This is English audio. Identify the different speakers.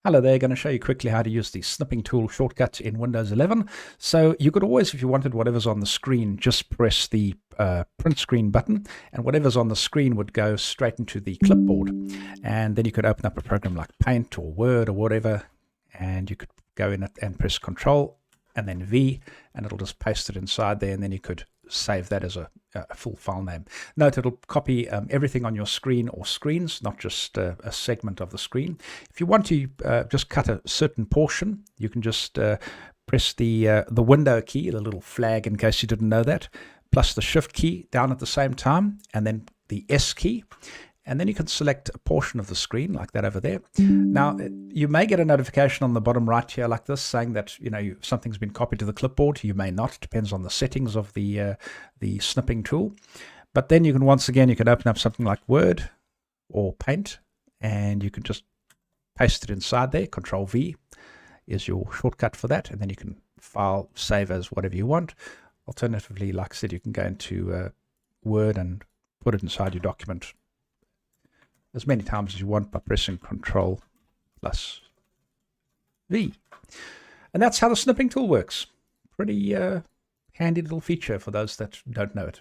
Speaker 1: Hello there, going to show you quickly how to use the snipping tool shortcut in Windows 11. So you could always, if you wanted whatever's on the screen, just press the print screen button, and whatever's on the screen would go straight into the clipboard. And then you could open up a program like Paint or Word or whatever, and you could go in and press Control and then V, and it'll just paste it inside there, and then you could save that as a full file name. Note it'll copy everything on your screen or screens, not just a segment of the screen. If you want to just cut a certain portion, you can just press the window key, the little flag in case you didn't know that, plus the shift key down at the same time, and then the S key. And then you can select a portion of the screen like that over there. Now, you may get a notification on the bottom right here like this saying that something's been copied to the clipboard. You may not. It depends on the settings of the snipping tool. But then you can, once again, you can open up something like Word or Paint, and you can just paste it inside there. Control V is your shortcut for that. And then you can file, save as whatever you want. Alternatively, like I said, you can go into Word and put it inside your document as many times as you want by pressing Control plus V. And that's how the snipping tool works. Pretty handy little feature for those that don't know it.